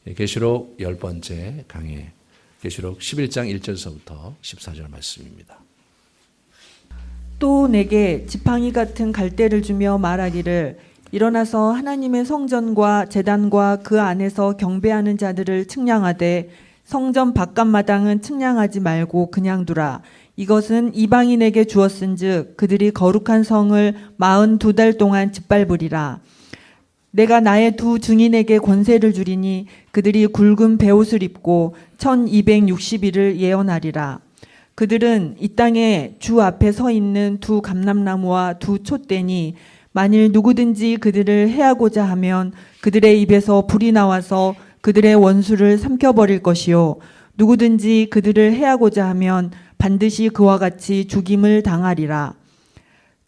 계시록 10번째 강해, 계시록 11장 1절서부터 14절 말씀입니다. 또 내게 지팡이 같은 갈대를 주며 말하기를 일어나서 하나님의 성전과 제단과 그 안에서 경배하는 자들을 측량하되 성전 바깥마당은 측량하지 말고 그냥 두라. 이것은 이방인에게 주었은즉 그들이 거룩한 성을 42달 동안 짓밟으리라. 내가 나의 두 증인에게 권세를 주리니 그들이 굵은 베옷을 입고 1260일을 예언하리라. 그들은 이 땅에 주 앞에 서 있는 두 감람나무와 두 촛대니 만일 누구든지 그들을 해하고자 하면 그들의 입에서 불이 나와서 그들의 원수를 삼켜버릴 것이요 누구든지 그들을 해하고자 하면 반드시 그와 같이 죽임을 당하리라.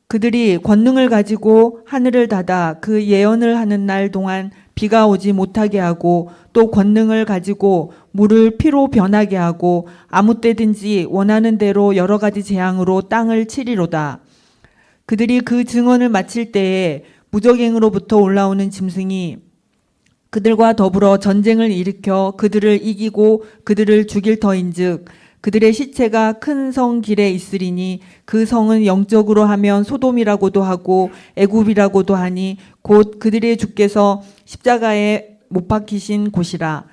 그들이 권능을 가지고 하늘을 닫아 그 예언을 하는 날 동안 비가 오지 못하게 하고 또 권능을 가지고 물을 피로 변하게 하고 아무 때든지 원하는 대로 여러 가지 재앙으로 땅을 치리로다. 그들이 그 증언을 마칠 때에 무적행으로부터 올라오는 짐승이 그들과 더불어 전쟁을 일으켜 그들을 이기고 그들을 죽일 터인즉 그들의 시체가 큰 성 길에 있으리니 그 성은 영적으로 하면 소돔이라고도 하고 애굽이라고도 하니 곧 그들의 주께서 십자가에 못 박히신 곳이라.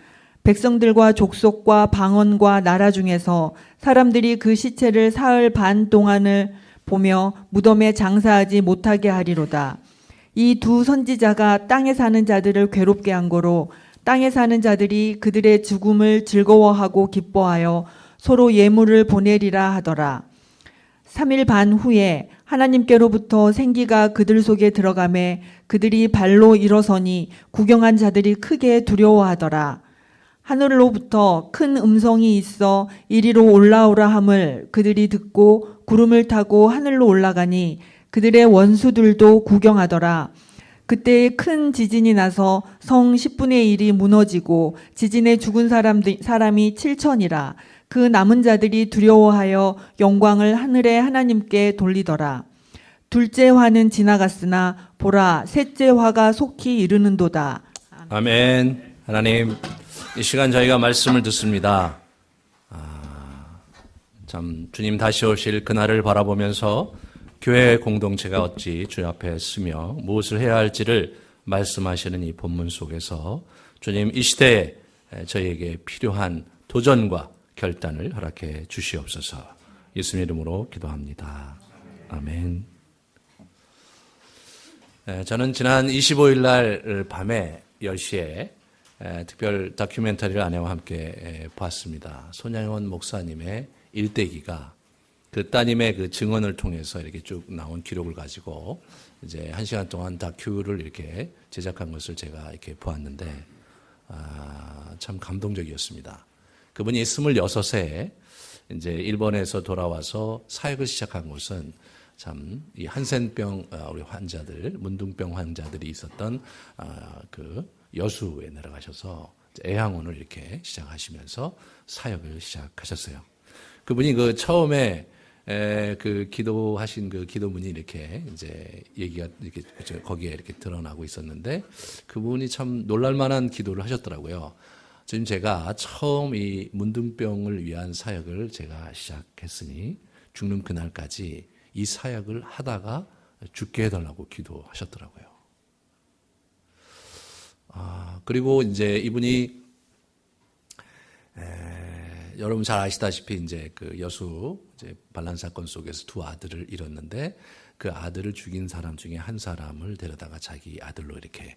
백성들과 족속과 방언과 나라 중에서 사람들이 그 시체를 사흘 반 동안을 보며 무덤에 장사하지 못하게 하리로다. 이 두 선지자가 땅에 사는 자들을 괴롭게 한 거로 땅에 사는 자들이 그들의 죽음을 즐거워하고 기뻐하여 서로 예물을 보내리라 하더라. 3일 반 후에 하나님께로부터 생기가 그들 속에 들어가매 그들이 발로 일어서니 구경한 자들이 크게 두려워하더라. 하늘로부터 큰 음성이 있어 이리로 올라오라 함을 그들이 듣고 구름을 타고 하늘로 올라가니 그들의 원수들도 구경하더라. 그때 큰 지진이 나서 성 10분의 1이 무너지고 지진에 죽은 사람이 7천이라. 그 남은 자들이 두려워하여 영광을 하늘의 하나님께 돌리더라. 둘째 화는 지나갔으나 보라 셋째 화가 속히 이르는도다. 아멘. 하나님, 이 시간 저희가 말씀을 듣습니다. 참 주님 다시 오실 그날을 바라보면서 교회 공동체가 어찌 주 앞에 서며 무엇을 해야 할지를 말씀하시는 이 본문 속에서 주님 이 시대에 저희에게 필요한 도전과 결단을 허락해 주시옵소서. 예수님 이름으로 기도합니다. 아멘. 저는 지난 25일 날 밤에 10시에 특별 다큐멘터리를 아내와 함께 봤습니다. 손양원 목사님의 일대기가 그 따님의 그 증언을 통해서 이렇게 쭉 나온 기록을 가지고 이제 1시간 동안 다큐를 이렇게 제작한 것을 제가 이렇게 보았는데, 참 감동적이었습니다. 그분이 26세 이제 일본에서 돌아와서 사역을 시작한 곳은 참 이 한센병 우리 환자들, 문둥병 환자들이 있었던 그 여수에 내려가셔서 애양원을 이렇게 시작하시면서 사역을 시작하셨어요. 그분이 그 처음에 그 기도하신 그 기도문이 이렇게 이제 얘기가 이렇게 거기에 이렇게 드러나고 있었는데 그분이 참 놀랄만한 기도를 하셨더라고요. 지금 제가 처음 이 문둥병을 위한 사역을 제가 시작했으니 죽는 그날까지 이 사역을 하다가 죽게 해달라고 기도하셨더라고요. 그리고 이제 이분이 여러분 잘 아시다시피 이제 그 여수 이제 반란 사건 속에서 두 아들을 잃었는데 그 아들을 죽인 사람 중에 한 사람을 데려다가 자기 아들로 이렇게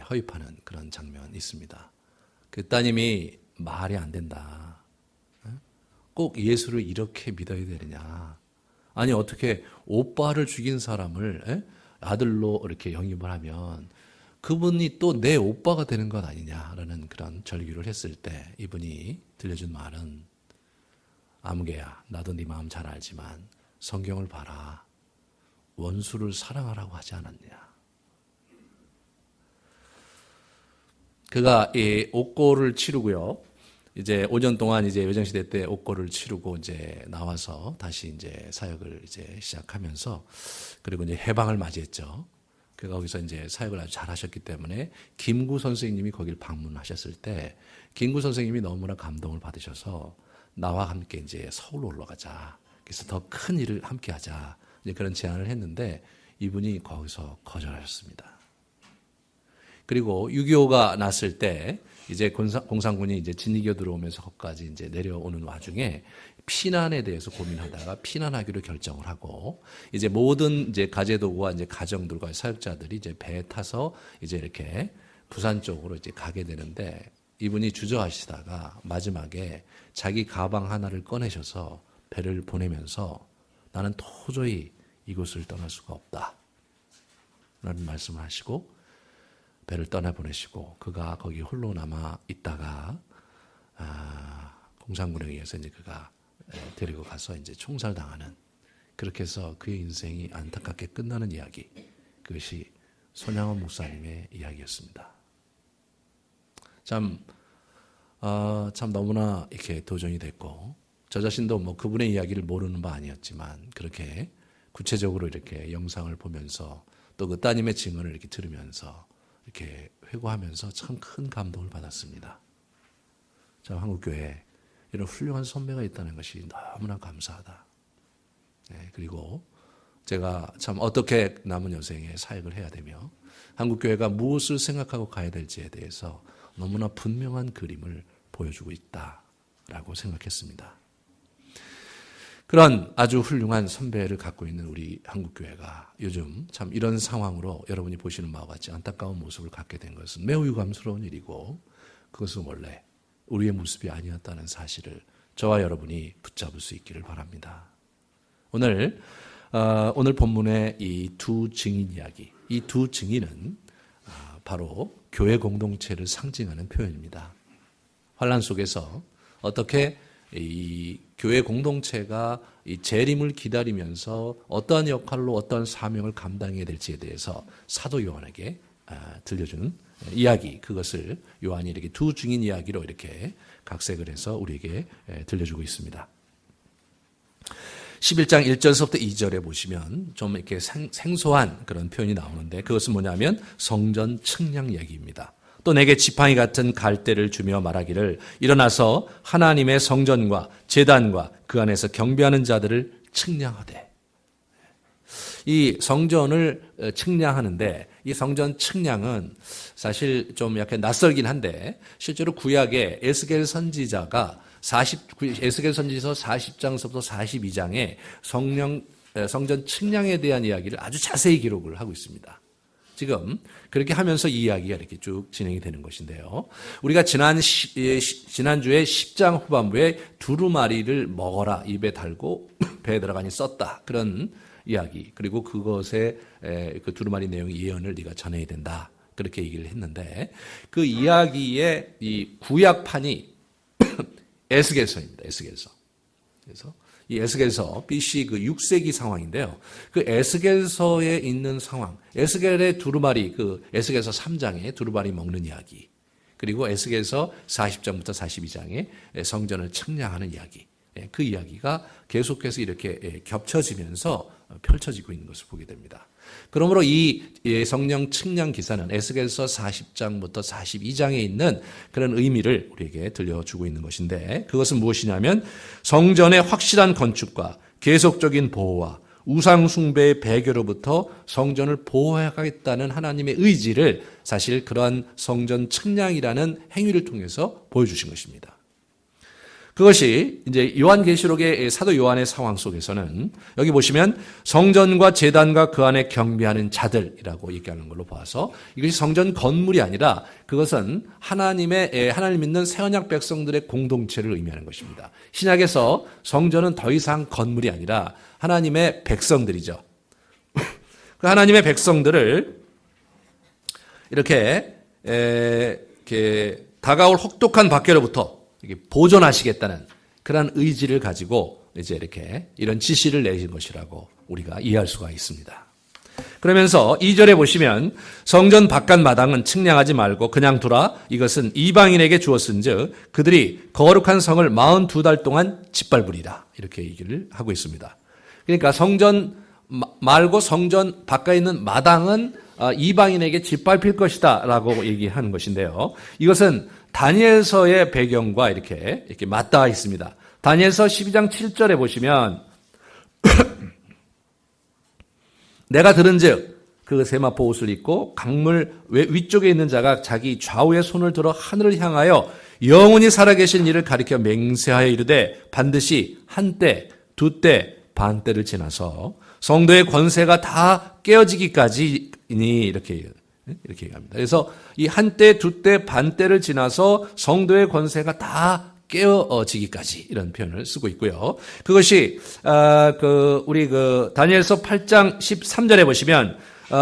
허입하는 그런 장면이 있습니다. 그 따님이 말이 안 된다. 꼭 예수를 이렇게 믿어야 되느냐. 아니 어떻게 오빠를 죽인 사람을 아들로 이렇게 영입을 하면 그분이 또 내 오빠가 되는 것 아니냐라는 그런 절규를 했을 때 이분이 들려준 말은 아무개야 나도 네 마음 잘 알지만 성경을 봐라. 원수를 사랑하라고 하지 않았냐. 그가 이 옥고를 치르고요. 이제 5년 동안 이제 외정시대 때 옥고를 치르고 이제 나와서 다시 이제 사역을 이제 시작하면서 그리고 이제 해방을 맞이했죠. 거기서 이제 사역을 아주 잘하셨기 때문에 김구 선생님이 거기를 방문하셨을 때 김구 선생님이 너무나 감동을 받으셔서 나와 함께 이제 서울로 올라가자. 그래서 더 큰 일을 함께 하자. 이제 그런 제안을 했는데 이분이 거기서 거절하셨습니다. 그리고 6.25가 났을 때 이제 공산군이 이제 진이교 들어오면서 거기까지 이제 내려오는 와중에 피난에 대해서 고민하다가 피난하기로 결정을 하고 이제 모든 이제 가재도구와 이제 가정들과 사역자들이 이제 배에 타서 이제 이렇게 부산 쪽으로 이제 가게 되는데 이분이 주저하시다가 마지막에 자기 가방 하나를 꺼내셔서 배를 보내면서 나는 도저히 이곳을 떠날 수가 없다. 라는 말씀을 하시고 배를 떠나보내시고 그가 거기 홀로 남아 있다가 공산군에 의해서 이제 그가 데리고 가서 이제 총살당하는 그렇게 해서 그의 인생이 안타깝게 끝나는 이야기 그것이 손양원 목사님의 이야기였습니다. 참 너무나 이렇게 도전이 됐고 저 자신도 뭐 그분의 이야기를 모르는 바 아니었지만 그렇게 구체적으로 이렇게 영상을 보면서 또 그 따님의 증언을 이렇게 들으면서 이렇게 회고하면서 참 큰 감동을 받았습니다. 참 한국교회에 이런 훌륭한 선배가 있다는 것이 너무나 감사하다. 네, 그리고 제가 참 어떻게 남은 여생에 사역을 해야 되며 한국교회가 무엇을 생각하고 가야 될지에 대해서 너무나 분명한 그림을 보여주고 있다라고 생각했습니다. 그런 아주 훌륭한 선배를 갖고 있는 우리 한국교회가 요즘 참 이런 상황으로 여러분이 보시는 바와 같이 안타까운 모습을 갖게 된 것은 매우 유감스러운 일이고 그것은 원래 우리의 모습이 아니었다는 사실을 저와 여러분이 붙잡을 수 있기를 바랍니다. 오늘 본문의 이 두 증인 이야기, 이 두 증인은 바로 교회 공동체를 상징하는 표현입니다. 환난 속에서 어떻게 이 교회 공동체가 이 재림을 기다리면서 어떠한 역할로 어떠한 사명을 감당해야 될지에 대해서 사도 요한에게 들려주는 이야기, 그것을 요한이 이렇게 두 증인 이야기로 이렇게 각색을 해서 우리에게 들려주고 있습니다. 11장 1절서부터 2절에 보시면 좀 이렇게 생소한 그런 표현이 나오는데 그것은 뭐냐면 성전 측량 이야기입니다. 또 내게 지팡이 같은 갈대를 주며 말하기를 일어나서 하나님의 성전과 제단과 그 안에서 경배하는 자들을 측량하되. 이 성전을 측량하는데 이 성전 측량은 사실 좀 약간 낯설긴 한데 실제로 구약에 에스겔 선지자가 에스겔 선지서 40장서부터 42장에 성전 측량에 대한 이야기를 아주 자세히 기록을 하고 있습니다. 지금 그렇게 하면서 이 이야기가 이렇게 쭉 진행이 되는 것인데요. 우리가 지난주에 10장 후반부에 두루마리를 먹어라 입에 달고 배에 들어가니 썼다. 그런 이야기. 그리고 그것의 그 두루마리 내용의 예언을 네가 전해야 된다. 그렇게 얘기를 했는데 그 이야기의 이 구약판이 에스겔서입니다. 에스겔서. 그래서 이 에스겔서 BC 그 6세기 상황인데요. 그 에스겔서에 있는 상황, 에스겔의 두루마리, 그 에스겔서 3장에 두루마리 먹는 이야기, 그리고 에스겔서 40장부터 42장에 성전을 측량하는 이야기, 그 이야기가 계속해서 이렇게 겹쳐지면서 펼쳐지고 있는 것을 보게 됩니다. 그러므로 이 성령 측량 기사는 에스겔서 40장부터 42장에 있는 그런 의미를 우리에게 들려주고 있는 것인데 그것은 무엇이냐면 성전의 확실한 건축과 계속적인 보호와 우상 숭배의 배교로부터 성전을 보호하겠다는 하나님의 의지를 사실 그러한 성전 측량이라는 행위를 통해서 보여주신 것입니다. 그것이 이제 요한계시록의 사도 요한의 상황 속에서는 여기 보시면 성전과 제단과 그 안에 경배하는 자들이라고 얘기하는 걸로 봐서 이것이 성전 건물이 아니라 그것은 하나님 믿는 새언약 백성들의 공동체를 의미하는 것입니다. 신약에서 성전은 더 이상 건물이 아니라 하나님의 백성들이죠. 그 하나님의 백성들을 이렇게 다가올 혹독한 박해로부터 보존하시겠다는 그런 의지를 가지고 이제 이렇게 이런 지시를 내신 것이라고 우리가 이해할 수가 있습니다. 그러면서 2절에 보시면 성전 바깥 마당은 측량하지 말고 그냥 두라. 이것은 이방인에게 주었은즉 그들이 거룩한 성을 42달 동안 짓밟으리라. 이렇게 얘기를 하고 있습니다. 그러니까 성전 말고 성전 바깥에 있는 마당은 이방인에게 짓밟힐 것이다 라고 얘기하는 것인데요. 이것은 다니엘서의 배경과 이렇게 맞닿아 있습니다. 다니엘서 12장 7절에 보시면 내가 들은즉 그 세마포 옷을 입고 강물 위쪽에 있는 자가 자기 좌우에 손을 들어 하늘을 향하여 영원히 살아계신 이를 가리켜 맹세하여 이르되 반드시 한때 두때 반때를 지나서 성도의 권세가 다 깨어지기까지니 이렇게 얘기합니다. 그래서 이 한때 두때 반때를 지나서 성도의 권세가 다 깨어지기까지 이런 표현을 쓰고 있고요. 그것이 우리 다니엘서 8장 13절에 보시면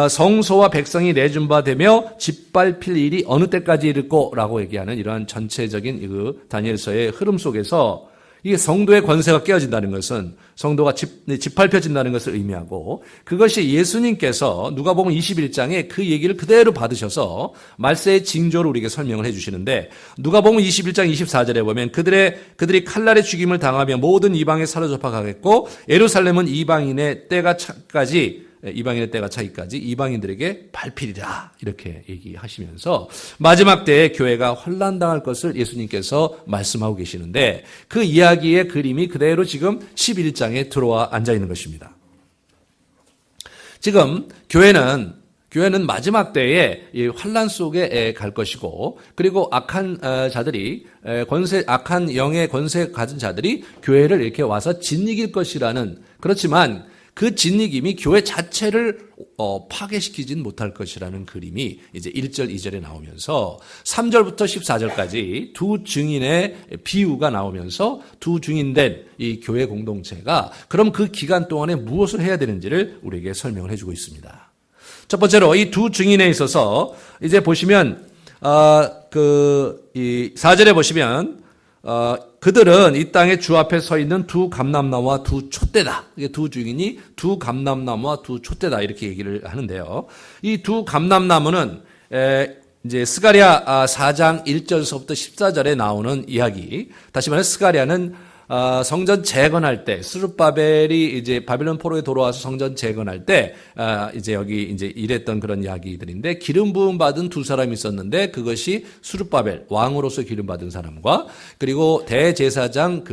성소와 백성이 내준 바 되며 짓밟힐 일이 어느 때까지 이르고라고 얘기하는 이러한 전체적인 그 다니엘서의 흐름 속에서 이게 성도의 권세가 깨어진다는 것은 성도가 짓밟혀진다는 것을 의미하고 그것이 예수님께서 누가복음 21장에 그 얘기를 그대로 받으셔서 말세의 징조를 우리에게 설명을 해 주시는데 누가복음 21장 24절에 보면 그들이 칼날의 죽임을 당하며 모든 이방에 사로잡혀 가겠고 예루살렘은 이방인의 때가 차기까지 이방인들에게 밟히리라 이렇게 얘기하시면서 마지막 때에 교회가 혼란당할 것을 예수님께서 말씀하고 계시는데 그 이야기의 그림이 그대로 지금 11장에 들어와 앉아 있는 것입니다. 지금 교회는 마지막 때에 이 환란 속에 갈 것이고 그리고 악한 자들이 악한 영의 권세 가진 자들이 교회를 이렇게 와서 짓이길 것이라는 그렇지만 그 짓이김이 교회 자체를 파괴시키진 못할 것이라는 그림이 이제 1절, 2절에 나오면서 3절부터 14절까지 두 증인의 비유가 나오면서 두 증인된 이 교회 공동체가 그럼 그 기간 동안에 무엇을 해야 되는지를 우리에게 설명을 해주고 있습니다. 첫 번째로 이 두 증인에 있어서 이제 보시면 이 4절에 보시면 그들은 이 땅에 주 앞에 서 있는 두 감람나무와 두 촛대다. 이게 두 증인이 두 감람나무와 두 촛대다 이렇게 얘기를 하는데요. 이 두 감람나무는 이제 스가랴 4장 1절서부터 14절에 나오는 이야기. 다시 말해 스가랴는 성전 재건할 때 스룹바벨이 이제 바빌론 포로에 돌아와서 성전 재건할 때 이제 여기 이제 일했던 그런 이야기들인데 기름 부음 받은 두 사람이 있었는데 그것이 스룹바벨 왕으로서 기름 받은 사람과 그리고 대제사장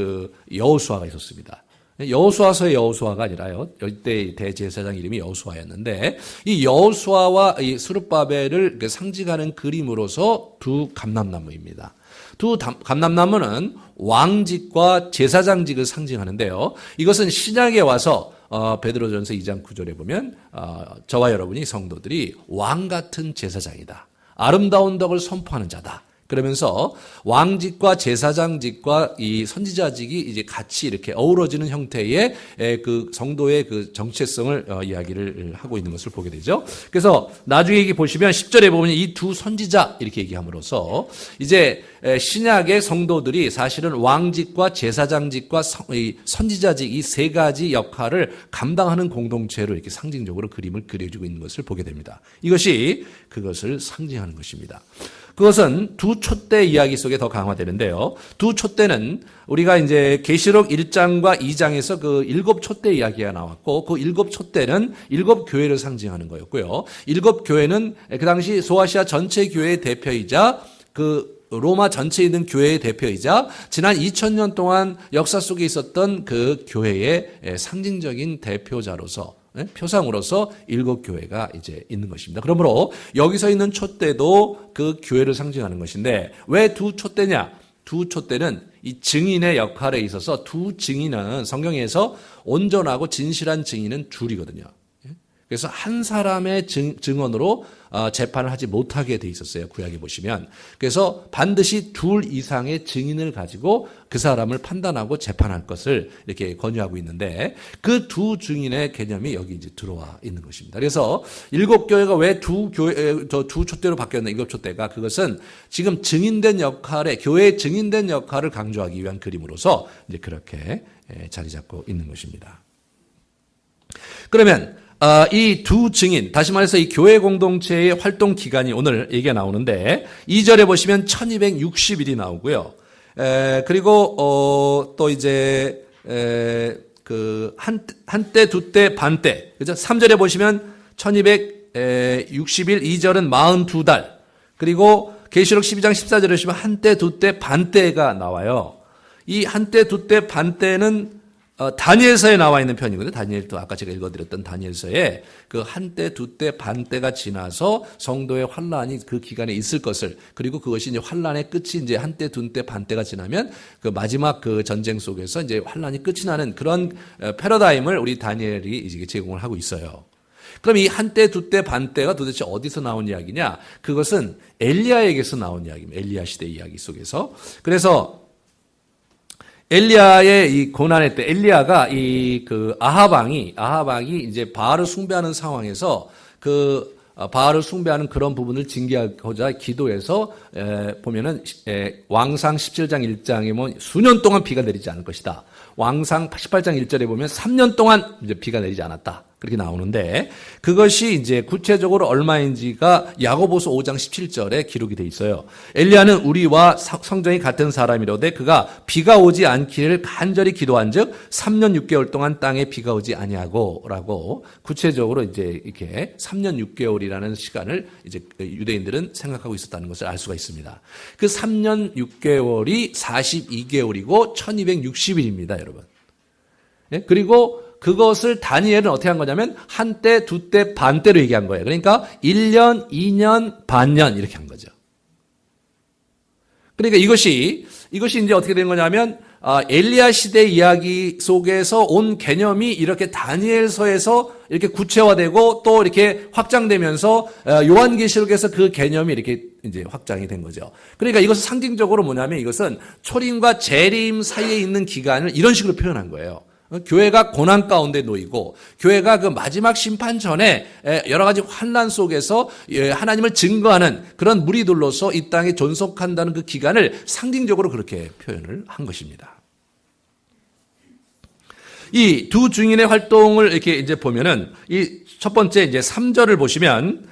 여호수아가 있었습니다. 여호수아서의 여호수아가 아니라요. 이때 대제사장 이름이 여호수아였는데 이 여호수아와 이 스룹바벨을 상징하는 그림으로서 두 감람나무입니다. 두 감람나무는 왕직과 제사장직을 상징하는데요. 이것은 신약에 와서 베드로전서 2장 9절에 보면 저와 여러분이 성도들이 왕 같은 제사장이다. 아름다운 덕을 선포하는 자다. 그러면서 왕직과 제사장직과 이 선지자직이 이제 같이 이렇게 어우러지는 형태의 그 성도의 그 정체성을 이야기를 하고 있는 것을 보게 되죠. 그래서 나중에 여기 보시면 10절에 보면 이 두 선지자 이렇게 얘기함으로써 이제 신약의 성도들이 사실은 왕직과 제사장직과 선지자직 이 세 가지 역할을 감당하는 공동체로 이렇게 상징적으로 그림을 그려주고 있는 것을 보게 됩니다. 이것이 그것을 상징하는 것입니다. 그것은 두 촛대 이야기 속에 더 강화되는데요. 두 촛대는 우리가 이제 계시록 1장과 2장에서 그 7촛대 이야기가 나왔고 그 7촛대는 7교회를 상징하는 거였고요. 7교회는 그 당시 소아시아 전체 교회의 대표이자 그 로마 전체에 있는 교회의 대표이자 지난 2000년 동안 역사 속에 있었던 그 교회의 상징적인 대표자로서 표상으로서 7교회가 이제 있는 것입니다. 그러므로 여기서 있는 촛대도 그 교회를 상징하는 것인데 왜 두 촛대냐? 두 촛대는 이 증인의 역할에 있어서 두 증인은 성경에서 온전하고 진실한 증인은 둘이거든요. 그래서 한 사람의 증언으로 재판을 하지 못하게 돼 있었어요. 구약에 보시면. 그래서 반드시 둘 이상의 증인을 가지고 그 사람을 판단하고 재판할 것을 이렇게 권유하고 있는데 그 두 증인의 개념이 여기 이제 들어와 있는 것입니다. 그래서 7교회가 왜 두 촛대로 바뀌었나 7촛대가 그것은 지금 증인된 역할에 교회의 증인된 역할을 강조하기 위한 그림으로서 이제 그렇게 자리 잡고 있는 것입니다. 그러면 이 두 증인, 다시 말해서 이 교회 공동체의 활동 기간이 오늘 얘기가 나오는데 2절에 보시면 1260일이 나오고요. 그리고 또 이제 한때, 두때, 반때. 그죠? 3절에 보시면 1260일, 2절은 42달. 그리고 계시록 12장 14절에 보시면 한때, 두때, 반때가 나와요. 이 한때, 두때, 반때는 다니엘서에 나와 있는 편이거든요. 다니엘도 아까 제가 읽어드렸던 다니엘서에 그 한때, 두때, 반때가 지나서 성도의 환란이 그 기간에 있을 것을, 그리고 그것이 이제 환란의 끝이 이제 한때, 두때, 반때가 지나면 그 마지막 그 전쟁 속에서 이제 환란이 끝이 나는 그런 패러다임을 우리 다니엘이 이제 제공을 하고 있어요. 그럼 이 한때, 두때, 반때가 도대체 어디서 나온 이야기냐? 그것은 엘리야에게서 나온 이야기입니다. 엘리야 시대 이야기 속에서. 그래서 엘리야의 이 고난의 때, 엘리야가 아하방이 이제 바알을 숭배하는 상황에서 바알을 숭배하는 그런 부분을 징계하고자 기도해서 보면은 왕상 17장 1장에 보면 수년 동안 비가 내리지 않을 것이다. 왕상 18장 1절에 보면 3년 동안 이제 비가 내리지 않았다. 그렇게 나오는데 그것이 이제 구체적으로 얼마인지가 야고보서 5장 17절에 기록이 돼 있어요. 엘리야는 우리와 성정이 같은 사람이로되 그가 비가 오지 않기를 간절히 기도한즉 3년 6개월 동안 땅에 비가 오지 아니하고라고 구체적으로 이제 이렇게 3년 6개월이라는 시간을 이제 유대인들은 생각하고 있었다는 것을 알 수가 있습니다. 그 3년 6개월이 42개월이고 1260일입니다, 여러분. 예? 그리고 그것을 다니엘은 어떻게 한 거냐면 한때, 두때, 반때로 얘기한 거예요. 그러니까 1년, 2년, 반년 이렇게 한 거죠. 그러니까 이것이 이제 어떻게 된 거냐면 엘리야 시대 이야기 속에서 온 개념이 이렇게 다니엘서에서 이렇게 구체화되고 또 이렇게 확장되면서 요한계시록에서 그 개념이 이렇게 이제 확장이 된 거죠. 그러니까 이것은 상징적으로 뭐냐면 이것은 초림과 재림 사이에 있는 기간을 이런 식으로 표현한 거예요. 교회가 고난 가운데 놓이고 교회가 그 마지막 심판 전에 여러 가지 환난 속에서 하나님을 증거하는 그런 무리들로서 이 땅에 존속한다는 그 기간을 상징적으로 그렇게 표현을 한 것입니다. 이 두 증인의 활동을 이렇게 이제 보면은 이 첫 번째 이제 3절을 보시면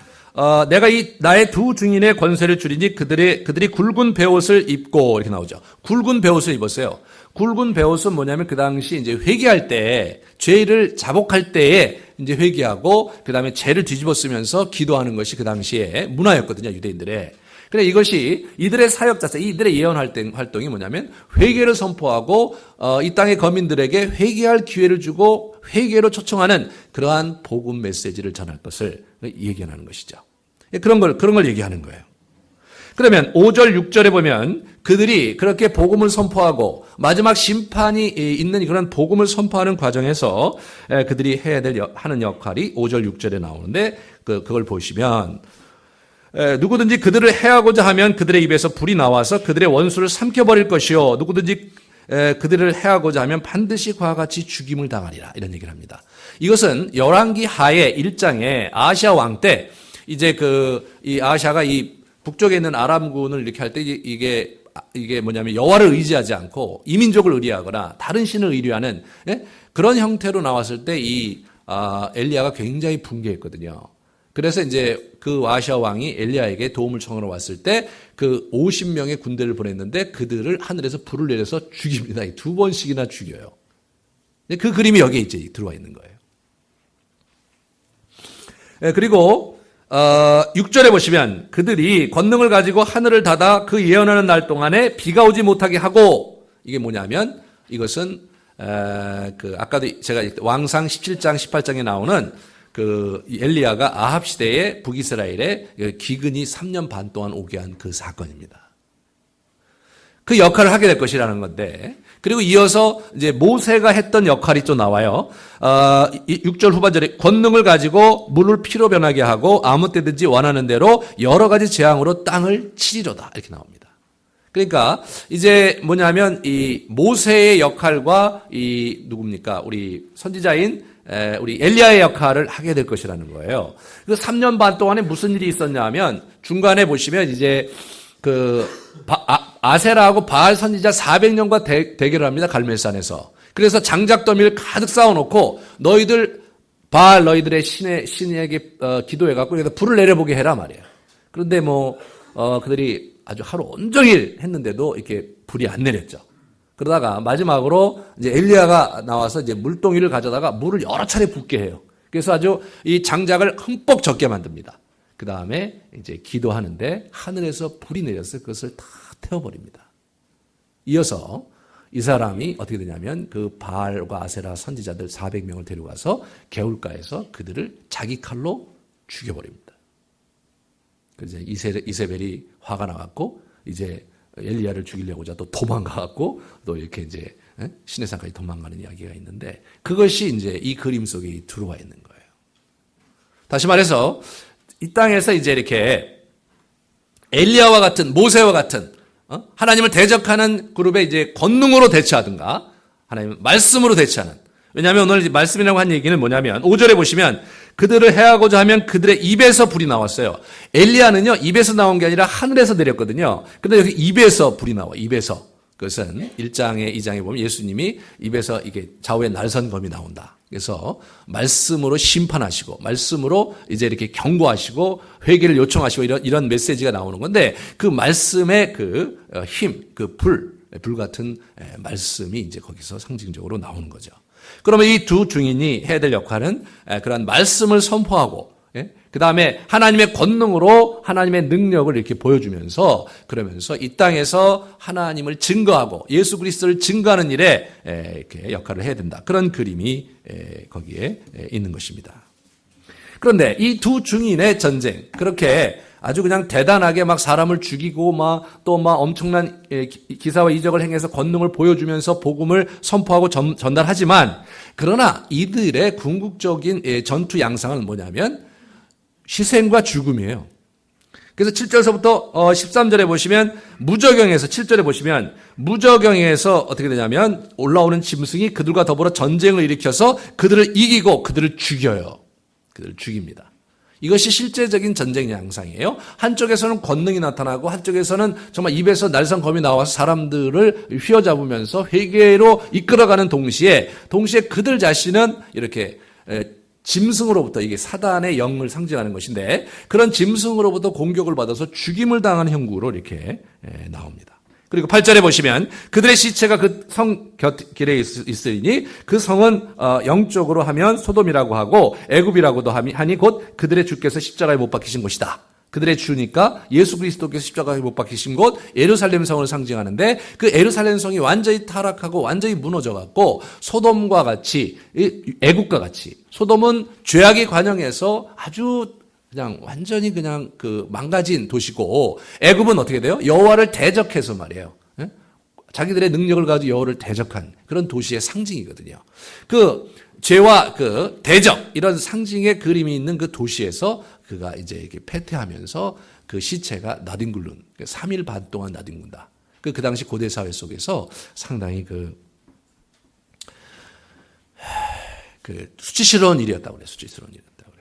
내가 나의 두 증인의 권세를 줄이니 그들이 굵은 베옷을 입고 이렇게 나오죠. 굵은 베옷을 입었어요. 굵은 베옷은 뭐냐면 그 당시 이제 회개할 때, 죄를 자복할 때에 이제 회개하고 그 다음에 죄를 뒤집어 쓰면서 기도하는 것이 그 당시에 문화였거든요, 유대인들의. 그래 이것이 이들의 사역 자체, 이들의 예언 활동이 뭐냐면 회개를 선포하고 이 땅의 거민들에게 회개할 기회를 주고 회개로 초청하는 그러한 복음 메시지를 전할 것을 예견하는 것이죠. 그런 걸 얘기하는 거예요. 그러면 5절, 6절에 보면 그들이 그렇게 복음을 선포하고 마지막 심판이 있는 그런 복음을 선포하는 과정에서 그들이 하는 역할이 5절, 6절에 나오는데 그걸 보시면 누구든지 그들을 해하고자 하면 그들의 입에서 불이 나와서 그들의 원수를 삼켜버릴 것이요 누구든지 그들을 해하고자 하면 반드시 그와 같이 죽임을 당하리라 이런 얘기를 합니다. 이것은 열왕기 하에 1장에 아하시아 왕 때 이제 이 아하시아가 이 북쪽에 있는 아람군을 이렇게 할 때 이게 뭐냐면 여호와를 의지하지 않고 이민족을 의뢰하거나 다른 신을 의뢰하는 그런 형태로 나왔을 때 엘리야가 굉장히 붕괴했거든요. 그래서 이제 그 아하시아 왕이 엘리야에게 도움을 청하러 왔을 때 그 50명의 군대를 보냈는데 그들을 하늘에서 불을 내려서 죽입니다. 2번씩이나 죽여요. 그 그림이 여기에 이제 들어와 있는 거예요. 그리고 6절에 보시면 그들이 권능을 가지고 하늘을 닫아 그 예언하는 날 동안에 비가 오지 못하게 하고 이게 뭐냐면 이것은 아까도 제가 왕상 17장 18장에 나오는 엘리야가 아합 시대에 북이스라엘에 기근이 3년 반 동안 오게 한 그 사건입니다. 그 역할을 하게 될 것이라는 건데 그리고 이어서 이제 모세가 했던 역할이 또 나와요. 6절 후반절에 권능을 가지고 물을 피로 변하게 하고 아무 때든지 원하는 대로 여러 가지 재앙으로 땅을 치리로다 이렇게 나옵니다. 그러니까 이제 뭐냐면 이 모세의 역할과 누굽니까? 우리 선지자인 우리 엘리야의 역할을 하게 될 것이라는 거예요. 그 3년 반 동안에 무슨 일이 있었냐면 중간에 보시면 이제 아세라하고 바알 선지자 400년과 대결을 합니다. 갈멜산에서. 그래서 장작더미를 가득 쌓아놓고 너희들의 신에게 기도해갖고 그래서 불을 내려보게 해라 말이에요. 그런데 그들이 아주 하루 온종일 했는데도 이렇게 불이 안 내렸죠. 그러다가 마지막으로 이제 엘리야가 나와서 이제 물동이를 가져다가 물을 여러 차례 붓게 해요. 그래서 아주 이 장작을 흠뻑 젖게 만듭니다. 그 다음에 이제 기도하는데 하늘에서 불이 내려서 그것을 다 태워버립니다. 이어서 이 사람이 어떻게 되냐면 그 바알과 아세라 선지자들 400명을 데려가서 개울가에서 그들을 자기 칼로 죽여버립니다. 그래서 이세벨이 화가 나갖고 이제 엘리야를 죽이려고자 또 도망가갖고 또 이렇게 이제 시내산까지 도망가는 이야기가 있는데 그것이 이제 이 그림 속에 들어와 있는 거예요. 다시 말해서 이 땅에서 이제 이렇게 엘리야와 같은 모세와 같은 하나님을 대적하는 그룹에 이제 권능으로 대처하든가 하나님 말씀으로 대처하는. 왜냐하면 오늘 말씀이라고 한 얘기는 뭐냐면 5절에 보시면 그들을 해하고자 하면 그들의 입에서 불이 나왔어요. 엘리야는요 입에서 나온 게 아니라 하늘에서 내렸거든요. 그런데 여기 입에서 불이 나와. 입에서. 그것은 1장에 2장에 보면 예수님이 입에서 이게 좌우에 날선검이 나온다. 그래서 말씀으로 심판하시고 말씀으로 이제 이렇게 경고하시고 회개를 요청하시고 이런 메시지가 나오는 건데 그 말씀의 그 힘, 그 불 같은 말씀이 이제 거기서 상징적으로 나오는 거죠. 그러면 이 두 증인이 해야 될 역할은 그런 말씀을 선포하고 그 다음에 하나님의 권능으로 하나님의 능력을 이렇게 보여주면서 그러면서 이 땅에서 하나님을 증거하고 예수 그리스도를 증거하는 일에 이렇게 역할을 해야 된다. 그런 그림이 거기에 있는 것입니다. 그런데 이 두 증인의 전쟁 그렇게 아주 그냥 대단하게 막 사람을 죽이고 또 엄청난 기사와 이적을 행해서 권능을 보여주면서 복음을 선포하고 전달하지만 그러나 이들의 궁극적인 전투 양상은 뭐냐면 희생과 죽음이에요. 그래서 7절서부터 13절에 보시면 무저경에서 7절에 보시면 무저경에서 어떻게 되냐면 올라오는 짐승이 그들과 더불어 전쟁을 일으켜서 그들을 이기고 그들을 죽여요. 그들을 죽입니다. 이것이 실제적인 전쟁 양상이에요. 한쪽에서는 권능이 나타나고 한쪽에서는 정말 입에서 날선검이 나와서 사람들을 휘어잡으면서 회개로 이끌어가는 동시에 그들 자신은 이렇게 짐승으로부터 이게 사단의 영을 상징하는 것인데 그런 짐승으로부터 공격을 받아서 죽임을 당하는 형국으로 이렇게 나옵니다. 그리고 8절에 보시면 그들의 시체가 그 성 곁길에 있으니 그 성은 영적으로 하면 소돔이라고 하고 애굽이라고도 하니 곧 그들의 주께서 십자가에 못 박히신 곳이다. 그들의 주니까 예수 그리스도께서 십자가에 못 박히신 곳 예루살렘 성을 상징하는데 그 예루살렘 성이 완전히 타락하고 완전히 무너져갖고 소돔과 같이 애굽과 같이 소돔은 죄악의 관영에서 아주 그냥 완전히 그냥 그 망가진 도시고 애굽은 어떻게 돼요? 여호와를 대적해서 말이에요. 자기들의 능력을 가지고 여호와를 대적한 그런 도시의 상징이거든요. 그 죄와 그 대적 이런 상징의 그림이 있는 그 도시에서 그가 이제 이렇게 패퇴하면서 그 시체가 나뒹굴는 3일 반 동안 나뒹군다. 그 당시 고대 사회 속에서 상당히 그 수치스러운 일이었다고 그래요. 수치스러운 일이었다고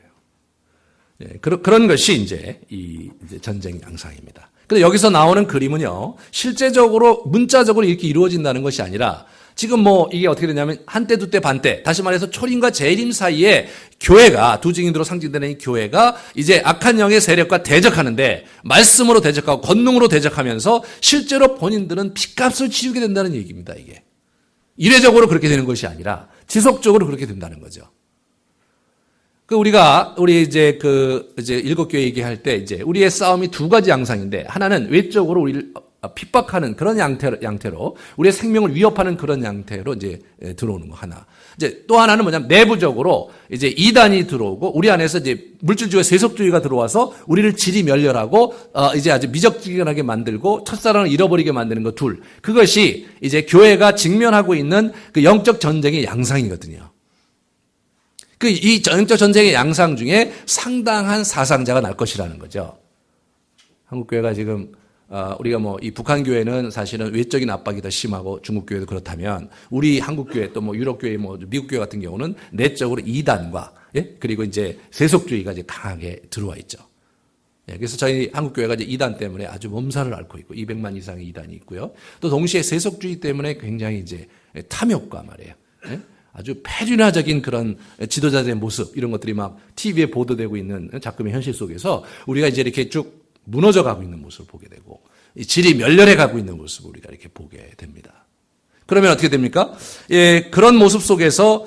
그래요. 그런 것이 이제 이제 전쟁 양상입니다. 근데 여기서 나오는 그림은요, 실제적으로 문자적으로 이렇게 이루어진다는 것이 아니라 지금 이게 어떻게 되냐면 한때 두때 반때 다시 말해서 초림과 재림 사이에 교회가 두 증인으로 상징되는 이 교회가 이제 악한 영의 세력과 대적하는데 말씀으로 대적하고 권능으로 대적하면서 실제로 본인들은 핏값을 치르게 된다는 얘기입니다. 이게 이례적으로 그렇게 되는 것이 아니라 지속적으로 그렇게 된다는 거죠. 우리 이제 일곱 교회 얘기할 때 이제 우리의 싸움이 두 가지 양상인데 하나는 외적으로 우리를 핍박하는 그런 양태로 우리의 생명을 위협하는 그런 양태로 이제 들어오는 거 하나. 이제 또 하나는 뭐냐면 내부적으로 이제 이단이 들어오고 우리 안에서 이제 물질주의 세속주의가 들어와서 우리를 질이 멸렬하고 이제 아주 미적지근하게 만들고 첫사랑을 잃어버리게 만드는 것 둘. 그것이 이제 교회가 직면하고 있는 그 영적 전쟁의 양상이거든요. 이 영적 전쟁의 양상 중에 상당한 사상자가 날 것이라는 거죠. 한국교회가 지금 우리가 이 북한교회는 사실은 외적인 압박이 더 심하고 중국교회도 그렇다면 우리 한국교회 또 유럽교회 미국교회 같은 경우는 내적으로 이단과 그리고 이제 세속주의가 이제 강하게 들어와 있죠. 그래서 저희 한국교회가 이제 이단 때문에 아주 몸살을 앓고 있고 200만 이상의 이단이 있고요. 또 동시에 세속주의 때문에 굉장히 이제 탐욕과 말이에요. 아주 패륜화적인 그런 지도자들의 모습 이런 것들이 막 TV에 보도되고 있는 작금의 현실 속에서 우리가 이제 이렇게 쭉 무너져 가고 있는 모습을 보게 되고 질이 멸렬해 가고 있는 모습을 우리가 이렇게 보게 됩니다. 그러면 어떻게 됩니까? 예, 그런 모습 속에서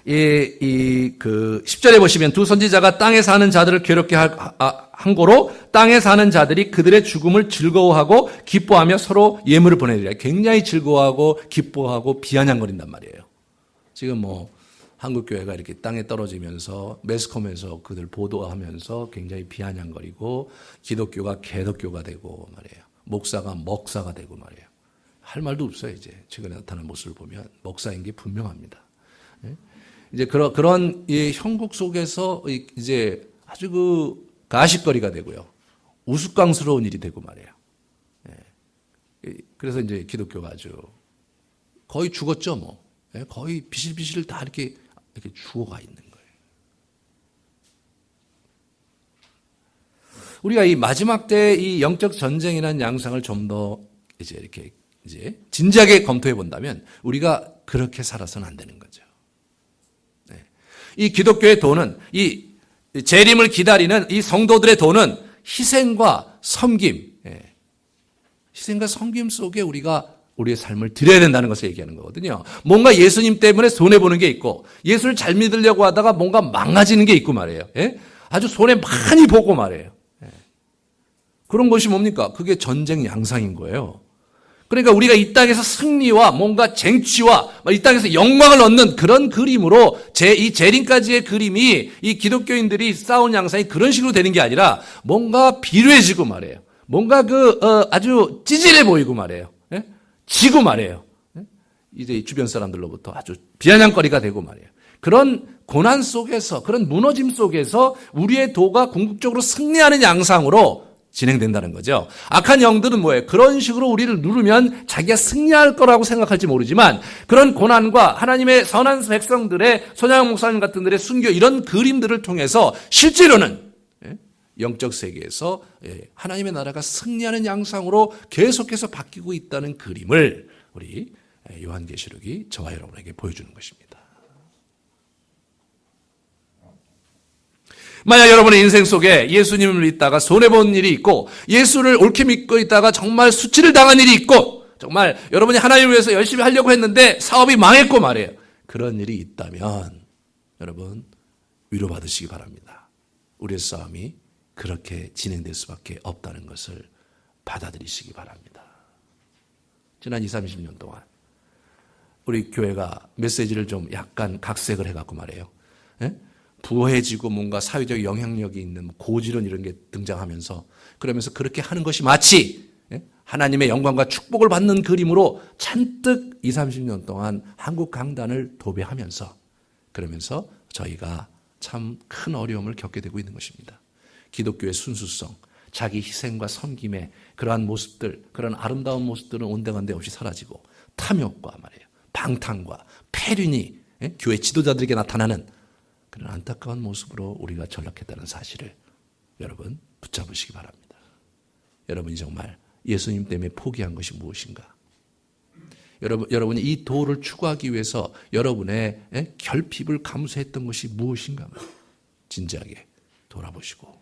그 10절에 보시면 두 선지자가 땅에 사는 자들을 괴롭게 한 고로 땅에 사는 자들이 그들의 죽음을 즐거워하고 기뻐하며 서로 예물을 보내리라. 굉장히 즐거워하고 기뻐하고 비아냥거린단 말이에요. 지금 뭐 한국 교회가 이렇게 땅에 떨어지면서 매스컴에서 그들 보도하면서 굉장히 비아냥거리고 기독교가 개독교가 되고 말이에요. 목사가 먹사가 되고 말이에요. 할 말도 없어요. 이제 최근에 나타난 모습을 보면 목사인 게 분명합니다. 이제 그런 이 형국 속에서 이제 아주 그 가십거리가 되고요. 우스꽝스러운 일이 되고 말이에요. 그래서 이제 기독교가 아주 거의 죽었죠, 뭐. 거의 비실비실 다 이렇게 죽어가 있는 거예요. 우리가 이 마지막 때 이 영적 전쟁이라는 양상을 좀 더 이제 이렇게 이제 진지하게 검토해 본다면 우리가 그렇게 살아서는 안 되는 거죠. 이 기독교의 도는 이 재림을 기다리는 이 성도들의 도는 희생과 섬김, 희생과 섬김 속에 우리가 우리의 삶을 드려야 된다는 것을 얘기하는 거거든요. 뭔가 예수님 때문에 손해보는 게 있고 예수를 잘 믿으려고 하다가 뭔가 망가지는 게 있고 말이에요. 아주 손해 많이 보고 말이에요. 그런 것이 뭡니까? 그게 전쟁 양상인 거예요. 그러니까 우리가 이 땅에서 승리와 뭔가 쟁취와 이 땅에서 영광을 얻는 그런 그림으로 이 재림까지의 그림이 이 기독교인들이 싸운 양상이 그런 식으로 되는 게 아니라 뭔가 비루해지고 말이에요. 뭔가 아주 찌질해 보이고 말이에요. 지고 말이에요. 이제 주변 사람들로부터 아주 비아냥거리가 되고 말이에요. 그런 고난 속에서 그런 무너짐 속에서 우리의 도가 궁극적으로 승리하는 양상으로 진행된다는 거죠. 악한 영들은 뭐예요? 그런 식으로 우리를 누르면 자기가 승리할 거라고 생각할지 모르지만 그런 고난과 하나님의 선한 백성들의 손양원 목사님 같은 들의 순교 이런 그림들을 통해서 실제로는 영적 세계에서 하나님의 나라가 승리하는 양상으로 계속해서 바뀌고 있다는 그림을 우리 요한계시록이 저와 여러분에게 보여주는 것입니다. 만약 여러분의 인생 속에 예수님을 믿다가 손해본 일이 있고 예수를 옳게 믿고 있다가 정말 수치를 당한 일이 있고 정말 여러분이 하나님을 위해서 열심히 하려고 했는데 사업이 망했고 말이에요. 그런 일이 있다면 여러분 위로받으시기 바랍니다. 우리의 싸움이 그렇게 진행될 수밖에 없다는 것을 받아들이시기 바랍니다. 지난 20, 30년 동안 우리 교회가 메시지를 좀 약간 각색을 해갖고 말이에요. 부해지고 뭔가 사회적 영향력이 있는 고지론 이런 게 등장하면서 그러면서 그렇게 하는 것이 마치 하나님의 영광과 축복을 받는 그림으로 잔뜩 20, 30년 동안 한국 강단을 도배하면서 그러면서 저희가 참 큰 어려움을 겪게 되고 있는 것입니다. 기독교의 순수성, 자기 희생과 섬김의 그러한 모습들, 그런 아름다운 모습들은 온데간데 없이 사라지고 탐욕과 말이에요. 방탕과 폐륜이 교회 지도자들에게 나타나는 그런 안타까운 모습으로 우리가 전락했다는 사실을 여러분 붙잡으시기 바랍니다. 여러분이 정말 예수님 때문에 포기한 것이 무엇인가? 여러분이 이 도를 추구하기 위해서 여러분의 결핍을 감수했던 것이 무엇인가? 진지하게 돌아보시고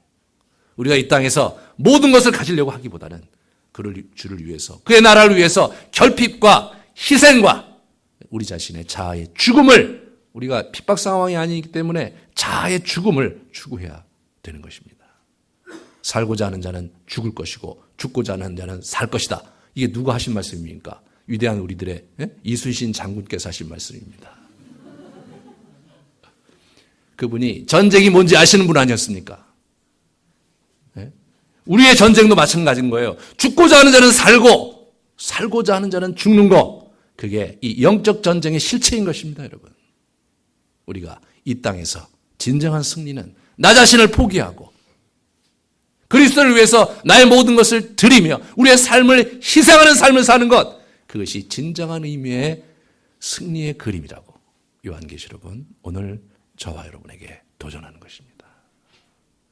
우리가 이 땅에서 모든 것을 가지려고 하기보다는 그를 주를 위해서 그의 나라를 위해서 결핍과 희생과 우리 자신의 자아의 죽음을 우리가 핍박 상황이 아니기 때문에 자아의 죽음을 추구해야 되는 것입니다. 살고자 하는 자는 죽을 것이고 죽고자 하는 자는 살 것이다. 이게 누가 하신 말씀입니까? 위대한 우리들의 이순신 장군께서 하신 말씀입니다. 그분이 전쟁이 뭔지 아시는 분 아니었습니까? 우리의 전쟁도 마찬가지인 거예요. 죽고자 하는 자는 살고 살고자 하는 자는 죽는 거. 그게 이 영적 전쟁의 실체인 것입니다, 여러분. 우리가 이 땅에서 진정한 승리는 나 자신을 포기하고 그리스도를 위해서 나의 모든 것을 드리며 우리의 삶을 희생하는 삶을 사는 것, 그것이 진정한 의미의 승리의 그림이라고 요한계시록은 오늘 저와 여러분에게 도전하는 것입니다.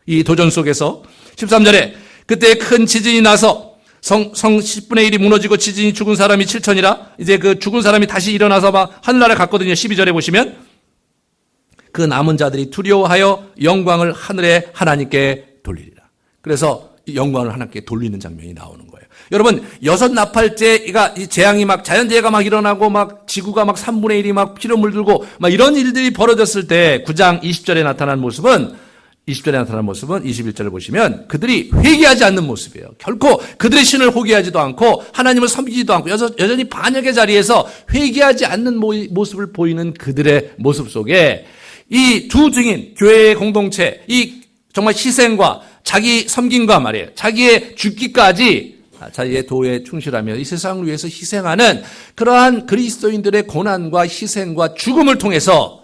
이 도전 속에서 13절에 그때 큰 지진이 나서 성 10분의 1이 무너지고 지진이 죽은 사람이 7천이라 이제 그 죽은 사람이 다시 일어나서 막 하늘나라 갔거든요. 12절에 보시면 그 남은 자들이 두려워하여 영광을 하늘의 하나님께 돌리리라. 그래서 영광을 하나님께 돌리는 장면이 나오는 거예요. 여러분, 6 나팔째가 이 재앙이 막 자연재해가 막 일어나고 막 지구가 막 3분의 1이 막 피로 물들고 막 이런 일들이 벌어졌을 때 9장 20절에 나타난 모습은 21절을 보시면 그들이 회개하지 않는 모습이에요. 결코 그들의 신을 포기하지도 않고 하나님을 섬기지도 않고 여전히 반역의 자리에서 회개하지 않는 모습을 보이는 그들의 모습 속에 이 두 증인, 교회의 공동체, 이 정말 희생과 자기 섬김과 말이에요. 자기의 죽기까지 자기의 도에 충실하며 이 세상을 위해서 희생하는 그러한 그리스도인들의 고난과 희생과 죽음을 통해서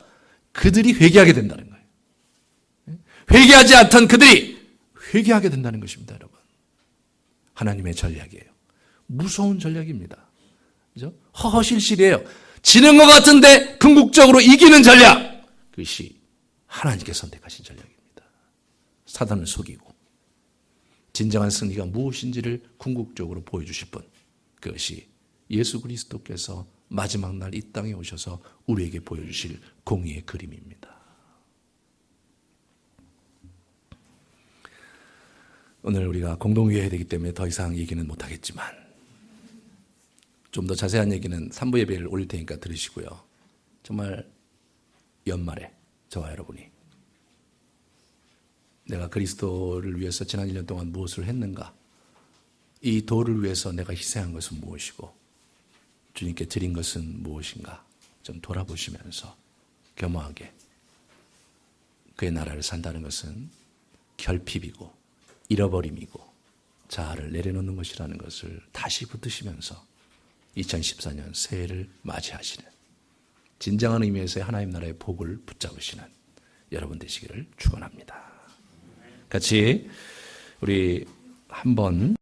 그들이 회개하게 된다는 거예요. 회개하지 않던 그들이 회개하게 된다는 것입니다, 여러분. 하나님의 전략이에요. 무서운 전략입니다. 그죠? 허허실실이에요. 지는 것 같은데 궁극적으로 이기는 전략. 그것이 하나님께 선택하신 전략입니다. 사단을 속이고 진정한 승리가 무엇인지를 궁극적으로 보여주실 분. 그것이 예수 그리스도께서 마지막 날 이 땅에 오셔서 우리에게 보여주실 공의의 그림입니다. 오늘 우리가 공동회의해야 되기 때문에 더 이상 얘기는 못하겠지만 좀 더 자세한 얘기는 3부 예배를 올릴 테니까 들으시고요. 정말 연말에 저와 여러분이 내가 그리스도를 위해서 지난 1년 동안 무엇을 했는가, 이 도를 위해서 내가 희생한 것은 무엇이고 주님께 드린 것은 무엇인가 좀 돌아보시면서 겸허하게 그의 나라를 산다는 것은 결핍이고 잃어버림이고 자아를 내려놓는 것이라는 것을 다시 붙드시면서 2014년 새해를 맞이하시는 진정한 의미에서의 하나님 나라의 복을 붙잡으시는 여러분 되시기를 축원합니다. 같이 우리 한번